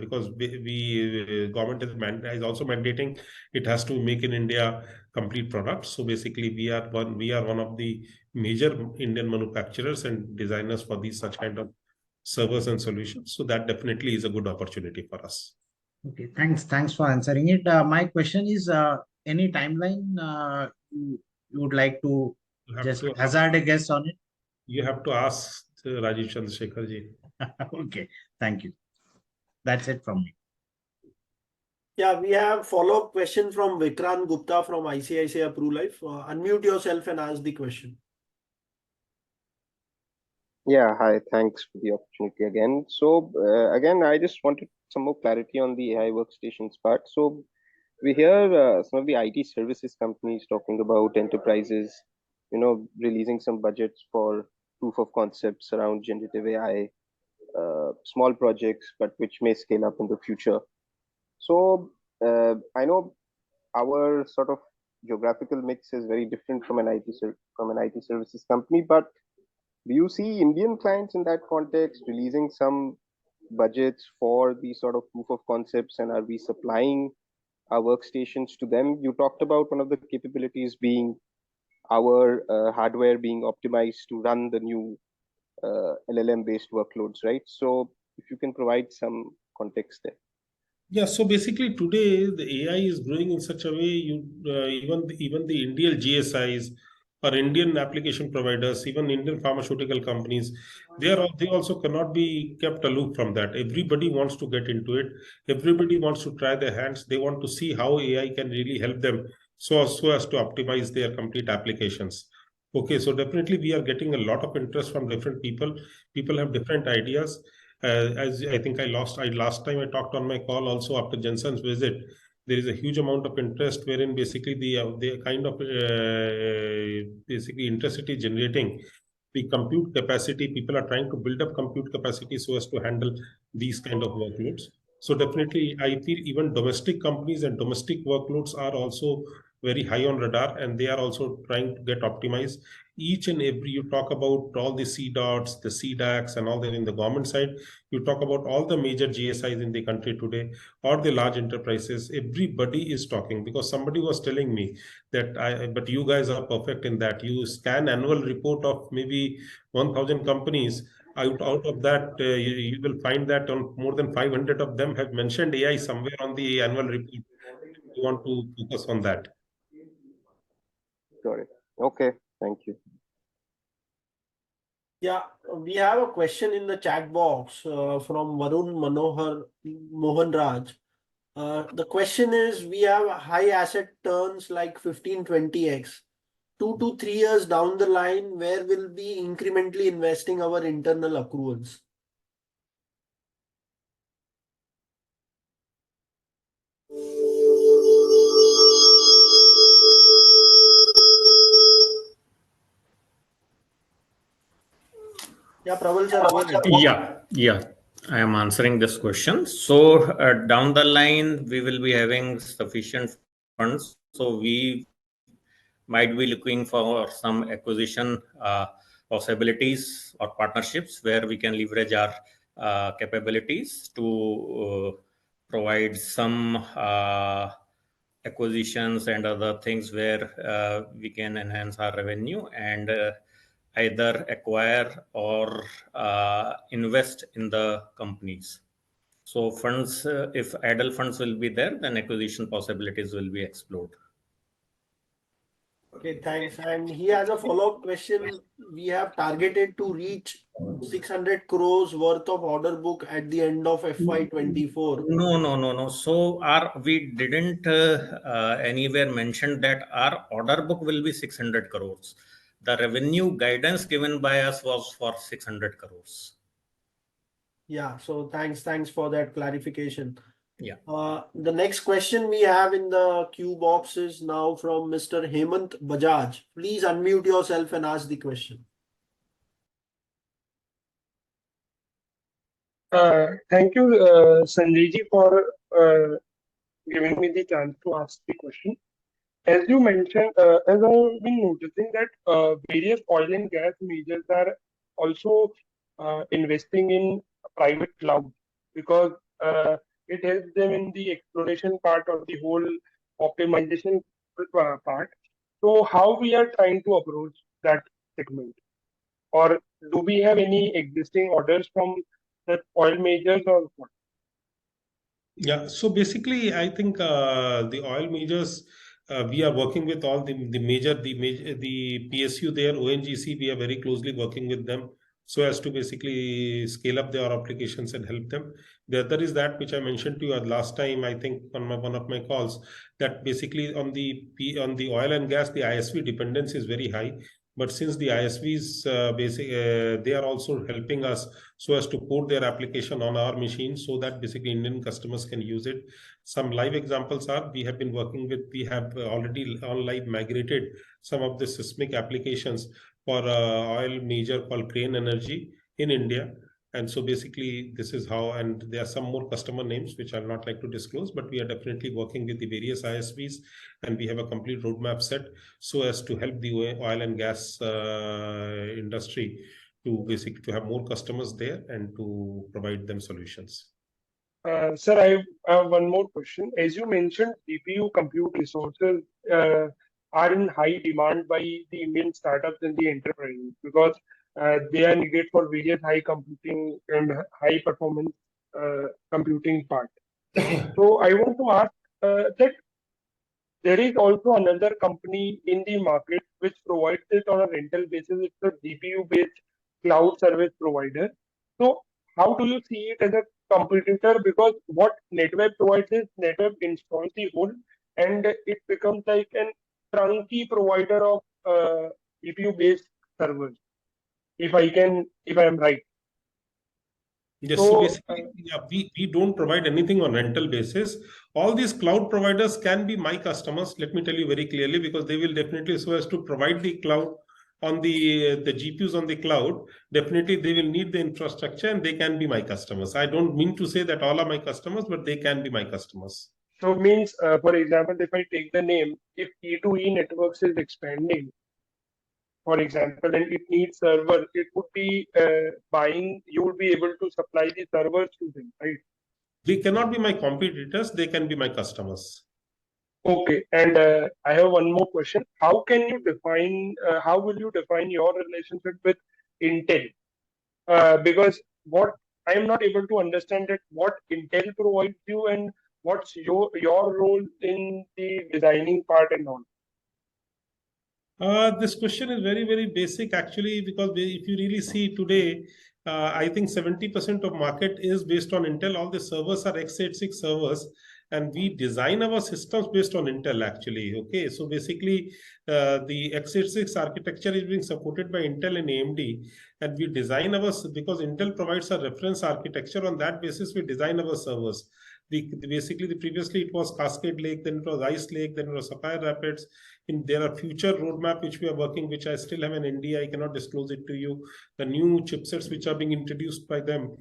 because government is also mandating it has to make in India complete products. So basically we are one of the major Indian manufacturers and designers for these such kind of servers and solutions. So that definitely is a good opportunity for us. Okay, thanks for answering it. My question is, any timeline you would like to just hazard a guess on it? You have to ask Rajiv Chandrasekhar ji. Okay, thank you. That's it from me. Yeah, we have follow-up question from Vikrant Gupta from ICICI Pru Life. Unmute yourself and ask the question. Yeah, hi, thanks for the opportunity again. So again, I just wanted some more clarity on the AI workstations part. So we hear some of the IT services companies talking about enterprises, releasing some budgets for proof of concepts around generative AI, small projects, but which may scale up in the future. So I know our sort of geographical mix is very different from an IT services company, but do you see Indian clients in that context releasing some budgets for these sort of proof of concepts, and are we supplying our workstations to them? You talked about one of the capabilities being our hardware being optimized to run the new LLM based workloads, right? So if you can provide some context there. Yeah, so basically today the AI is growing in such a way, even the Indian GSIs or Indian application providers, even Indian pharmaceutical companies, they also cannot be kept aloof from that. Everybody wants to get into it. Everybody wants to try their hands. They want to see how AI can really help them so as to optimize their complete applications. Okay, so definitely we are getting a lot of interest from different people. People have different ideas. As I think last time I talked on my call also after Jensen's visit, there is a huge amount of interest wherein basically the kind of basically interest it is generating. The compute capacity, people are trying to build up compute capacity so as to handle these kind of workloads. So definitely I feel even domestic companies and domestic workloads are also very high on radar, and they are also trying to get optimized. Each and every, you talk about all the CDOTs, the CDACs and all that in the government side, you talk about all the major GSIs in the country today or the large enterprises, everybody is talking, because somebody was telling me that but you guys are perfect in that. You scan annual report of maybe 1,000 companies. Out of that, you will find that on more than 500 of them have mentioned AI somewhere on the annual report. You want to focus on that. Got it. Okay, thank you. Yeah, we have a question in the chat box from Varun Mohan Raj. The question is, we have high asset turns like 15-20x. 2 to 3 years down the line, where will be incrementally investing our internal accruals? Yeah, Praval sir, go ahead. Yeah. I am answering this question. So down the line, we will be having sufficient funds. So we might be looking for some acquisition possibilities or partnerships where we can leverage our capabilities to provide some acquisitions and other things where we can enhance our revenue and either acquire or invest in the companies. So funds, if idle funds will be there, then acquisition possibilities will be explored. Okay, thanks. And he has a follow-up question. We have targeted to reach 600 crores worth of order book at the end of FY24. No. So we didn't anywhere mention that our order book will be 600 crores. The revenue guidance given by us was for 600 crores. Yeah, so thanks for that clarification. Yeah. The next question we have in the queue box is now from Mr. Hemant Bajaj. Please unmute yourself and ask the question. Thank you, Sanjay ji, for giving me the chance to ask the question. As you mentioned, as I've been noticing that various oil and gas majors are also investing in private cloud because it helps them in the exploration part of the whole optimization part. So how we are trying to approach that segment? Or do we have any existing orders from the oil majors or what? Yeah, so basically, I think the oil majors, we are working with all the PSU there, ONGC. We are very closely working with them so as to basically scale up their applications and help them. The other is that which I mentioned to you last time, I think on one of my calls, that basically on the oil and gas, the ISV dependence is very high. But since the ISVs, they are also helping us so as to port their application on our machine so that basically Indian customers can use it. Some live examples are we have already on live migrated some of the seismic applications for oil major called Crane Energy in India. And so basically this is how, and there are some more customer names which I'll not like to disclose, but we are definitely working with the various ISVs and we have a complete roadmap set so as to help the oil and gas industry to have more customers there and to provide them solutions. Sir, I have one more question. As you mentioned, GPU compute resources are in high demand by the Indian startups and the enterprises because they are needed for various high computing and high performance computing part. So I want to ask that there is also another company in the market which provides it on a rental basis. It's a GPU-based cloud service provider. So how do you see it as a competitor? Because what Netweb provides is Netweb installs the whole and it becomes like an trunky provider of GPU-based servers. If I am right. Yes, So, so basically, yeah, we don't provide anything on rental basis. All these cloud providers can be my customers. Let me tell you very clearly, because they will definitely, so as to provide the cloud on the GPUs on the cloud, definitely they will need the infrastructure and they can be my customers. I don't mean to say that all are my customers, but they can be my customers. So means, for example, if I take the name, if E2E networks is expanding, for example, and it needs servers, it would be you would be able to supply the servers to them, right? They cannot be my competitors, they can be my customers. Okay, and I have one more question. How will you define your relationship with Intel? Because what I am not able to understand that what Intel provides you and what's your role in the designing part and all. This question is very, very basic actually, because if you really see today, I think 70% of market is based on Intel. All the servers are x86 servers, and we design our systems based on Intel actually. Okay, so basically, the x86 architecture is being supported by Intel and AMD, and we design because Intel provides a reference architecture. On that basis, we design our servers. Previously it was Cascade Lake, then it was Ice Lake, then it was Sapphire Rapids. There are future roadmap which we are working, which I still have an NDA. I cannot disclose it to you. The new chipsets which are being introduced by them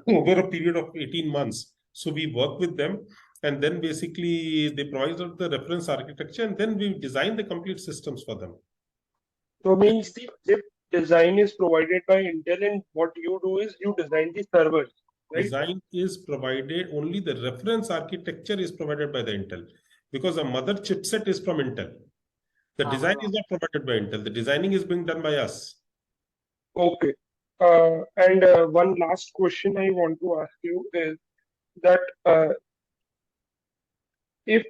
over a period of 18 months. So we work with them, and then basically they provide the reference architecture, and then we design the complete systems for them. So means the chip design is provided by Intel, and what you do is you design the servers. right? design is provided, only the reference architecture is provided by the Intel, because the mother chipset is from Intel. The design is not provided by Intel. The designing is being done by us. Okay. And one last question I want to ask you is that if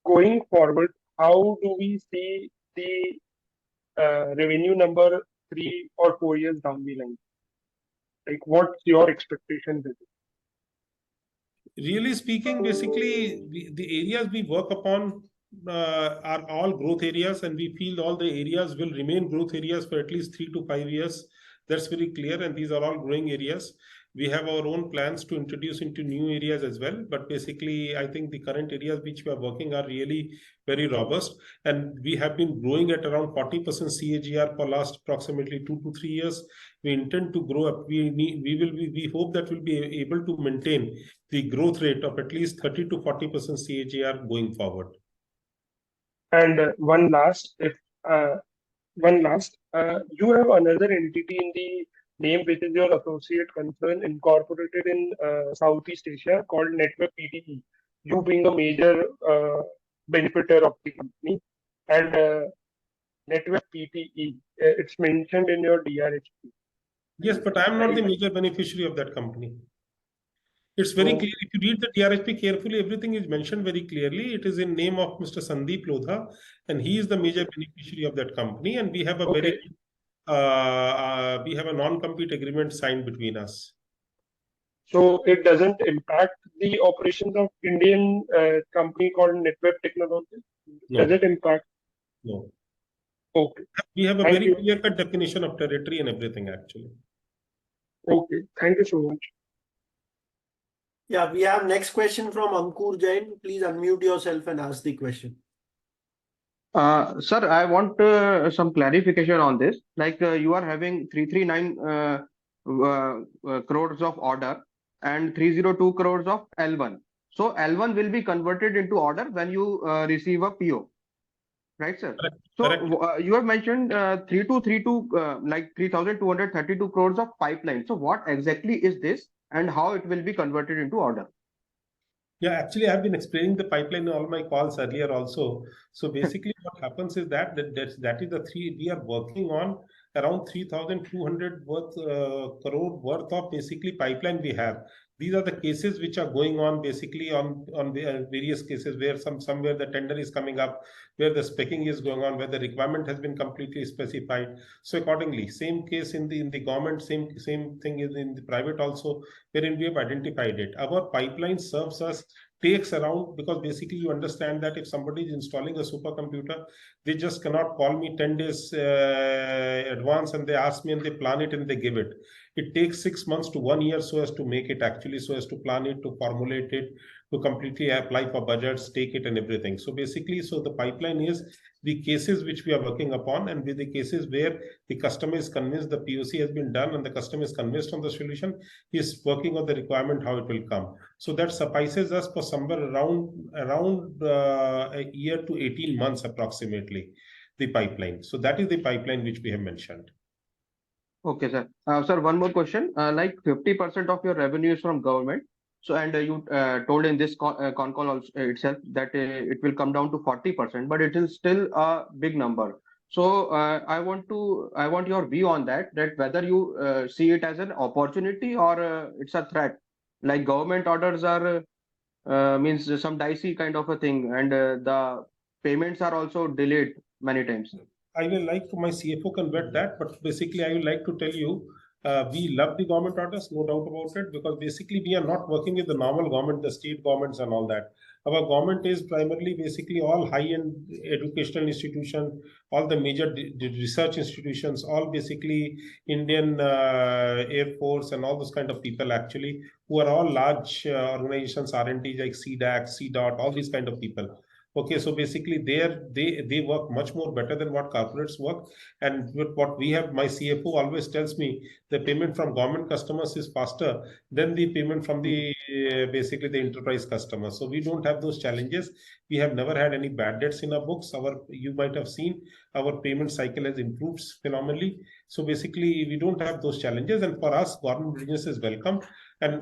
going forward, how do we see the revenue number 3 or 4 years down the line? Like, what's your expectation with it? Really speaking, basically, the areas we work upon are all growth areas, and we feel all the areas will remain growth areas for at least 3 to 5 years. That's very clear, and these are all growing areas. We have our own plans to introduce into new areas as well, but basically, I think the current areas which we are working are really very robust, and we have been growing at around 40% CAGR for last approximately 2 to 3 years. We intend to grow up. We hope that we'll be able to maintain the growth rate of at least 30 to 40% CAGR going forward. And one last, you have another entity in the name which is your associate concern incorporated in Southeast Asia called Netweb PTE. You being a major benefiter of the company, and Netweb PTE, it's mentioned in your DRHP. Yes, but I am not the major beneficiary of that company. It's very clear. If you read the DRHP carefully, everything is mentioned very clearly. It is in name of Mr. Sandeep Lodha, and he is the major beneficiary of that company. And we have a we have a non-compete agreement signed between us. So it doesn't impact the operations of Indian company called Netweb Technologies? No. Does it impact? No. Okay. We have a very clear-cut definition of territory and everything, actually. Okay. Thank you so much. Yeah, we have next question from Ankur Jain. Please unmute yourself and ask the question. Sir, I want some clarification on this. Like you are having 339 crores of order and 302 crores of L1. So L1 will be converted into order when you receive a PO, right, sir? Correct. So Correct. you have mentioned 3232 like 3,232 crores of pipeline. So what exactly is this, and how it will be converted into order? Yeah, actually, I've been explaining the pipeline in all my calls earlier also. So basically, what happens is that is the three we are working on around 3,200 crore worth of basically pipeline we have. These are the cases which are going on basically on various cases where somewhere the tender is coming up, where the speccing is going on, where the requirement has been completely specified. So accordingly, same case in the government, same thing is in the private also, wherein we have identified it. Our pipeline serves us, takes around, because basically you understand that if somebody is installing a supercomputer, they just cannot call me 10 days advance and they ask me and they plan it and they give it. It takes 6 months to 1 year so as to make it actually, so as to plan it, to formulate it, to completely apply for budgets, take it and everything. So basically, so the pipeline is the cases which we are working upon, and with the cases where the customer is convinced, the POC has been done and the customer is convinced on the solution, he is working on the requirement, how it will come. So that suffices us for somewhere around a year to 18 months approximately, the pipeline. So that is the pipeline which we have mentioned. Okay, sir. Sir, one more question. Like 50% of your revenue is from government. So, and you told in this con call also itself that it will come down to 40%, but it is still a big number. So, I want your view on that. That whether you see it as an opportunity or it's a threat. Like government orders are means some dicey kind of a thing, and the payments are also delayed many times. I will like to my CFO convert that, but basically I would like to tell you, we love the government orders, no doubt about it, because basically we are not working with the normal government, the state governments and all that. Our government is primarily basically all high-end educational institutions, all the major research institutions, all basically Indian Air Force and all those kind of people actually, who are all large organizations, R&D like CDAC, CDOT, all these kind of people. Okay, so basically they work much more better than what corporates work. And with what we have, my CFO always tells me the payment from government customers is faster than the payment from the basically the enterprise customers. So we don't have those challenges. We have never had any bad debts in our books. You might have seen our payment cycle has improved phenomenally. So basically, we don't have those challenges. And for us, government business is welcome. And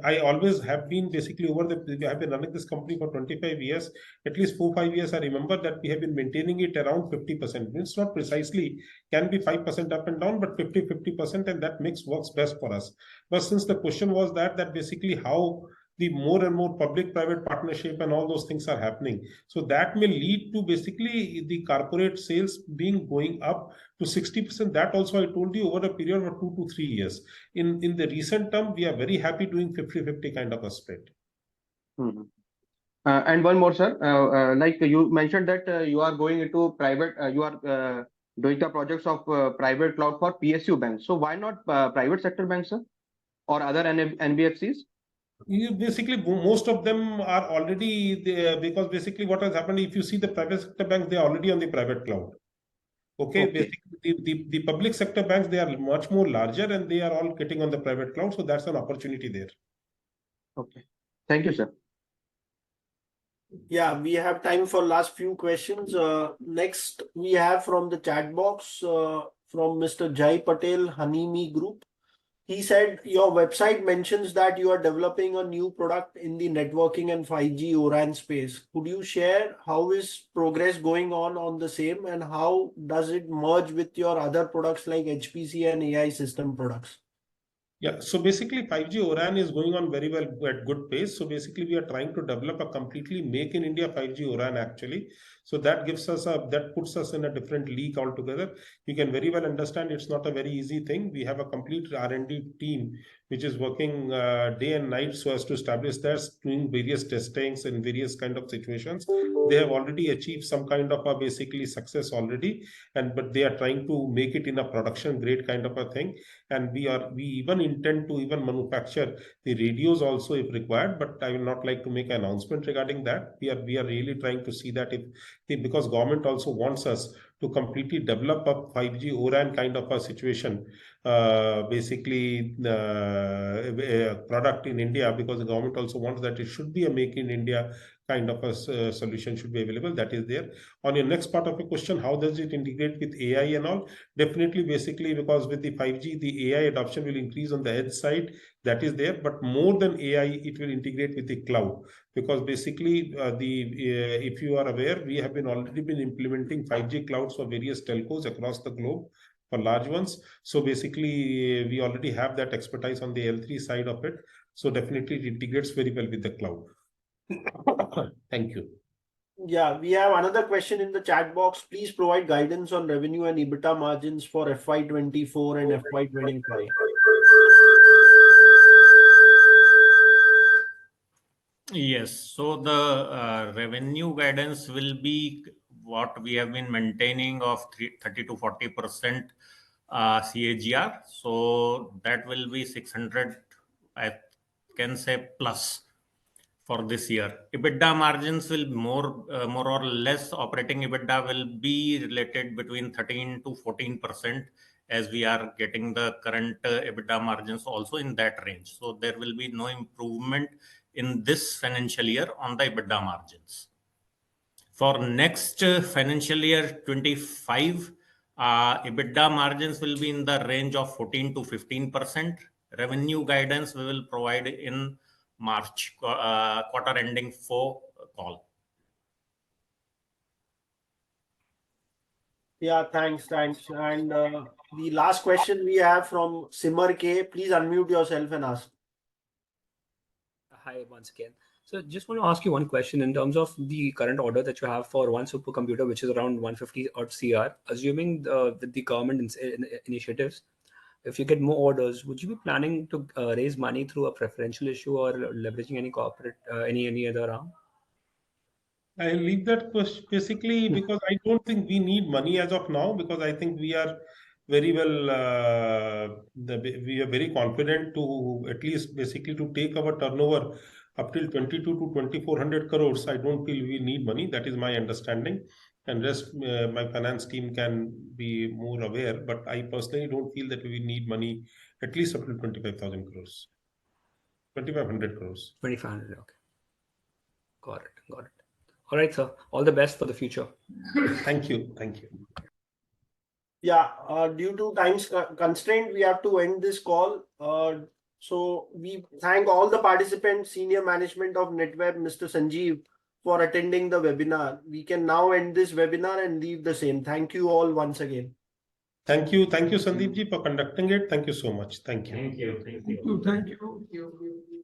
I always have been basically I have been running this company for 25 years. At least 4-5 years, I remember that we have been maintaining it around 50%. It's not precisely, can be 5% up and down, but 50%, and that mix works best for us. But since the question was that basically how the more and more public-private partnership and all those things are happening. So that may lead to basically the corporate sales going up to 60%. That also I told you over a period of 2 to 3 years. In the recent term, we are very happy doing 50-50 kind of a split. Mhm. And one more, sir. Like you mentioned that you are going into private, you are doing the projects of private cloud for PSU banks. So why not private sector banks, sir, or other NBFCs? Basically, most of them are already there, because basically what has happened, if you see the private sector banks, they are already on the private cloud. Okay, basically the public sector banks, they are much more larger and they are all getting on the private cloud. So that's an opportunity there. Okay. Thank you, sir. Yeah, we have time for last few questions. Next, we have from the chat box from Mr. Jai Patel, Hanimi Group. He said your website mentions that you are developing a new product in the networking and 5G O-RAN space. Could you share how is progress going on the same, and how does it merge with your other products like HPC and AI system products? Yeah, so basically 5G O-RAN is going on very well at good pace. So basically we are trying to develop a completely make in India 5G O-RAN actually. So that puts us in a different league altogether. You can very well understand it's not a very easy thing. We have a complete R&D team which is working day and night so as to establish that, doing various testings in various kind of situations. They have already achieved some kind of a basically success already, but they are trying to make it in a production grade kind of a thing. And we even intend to even manufacture the radios also if required, but I will not like to make an announcement regarding that. We are really trying to see that because government also wants us to completely develop a 5G O-RAN kind of a situation, basically a product in India, because the government also wants that it should be a make in India kind of a solution should be available. That is there. On your next part of your question, how does it integrate with AI and all? Definitely, basically, because with the 5G, the AI adoption will increase on the edge side. That is there. But more than AI, it will integrate with the cloud. Because basically, if you are aware, we have already been implementing 5G clouds for various telcos across the globe, for large ones. So basically, we already have that expertise on the L3 side of it. So definitely, it integrates very well with the cloud. Thank you. Yeah, we have another question in the chat box. Please provide guidance on revenue and EBITDA margins for FY24 and FY25. Yes, so the revenue guidance will be what we have been maintaining of 30 to 40% CAGR. So that will be 600, I can say, plus for this year. EBITDA margins will more or less, operating EBITDA will be related between 13 to 14%, as we are getting the current EBITDA margins also in that range. So there will be no improvement in this financial year on the EBITDA margins. For next financial year 25, EBITDA margins will be in the range of 14 to 15%. Revenue guidance we will provide in March quarter ending 4 call. Yeah, thanks. And the last question we have from Simar K. Please unmute yourself and ask. Hi, once again. So just want to ask you one question in terms of the current order that you have for one supercomputer, which is around 150 odd CR, assuming the government initiatives, if you get more orders, would you be planning to raise money through a preferential issue or leveraging any corporate, any other arm? I leave that question basically because I don't think we need money as of now, because I think we are very well, we are very confident to at least basically to take our turnover up till 22 to 2400 crores. I don't feel we need money. That is my understanding. And rest, my finance team can be more aware, but I personally don't feel that we need money at least up to 25,000 crores. 2500 crores. 2500, okay. Got it. All right, sir. All the best for the future. Thank you. Thank you. Yeah, due to constraint, we have to end this call. So we thank all the participants, senior management of Netweb, Mr. Sanjeev, for attending the webinar. We can now end this webinar and leave the same. Thank you all once again. Thank you. Thank you, Sandeep ji, for conducting it. Thank you so much. Thank you. Thank you. Thank you.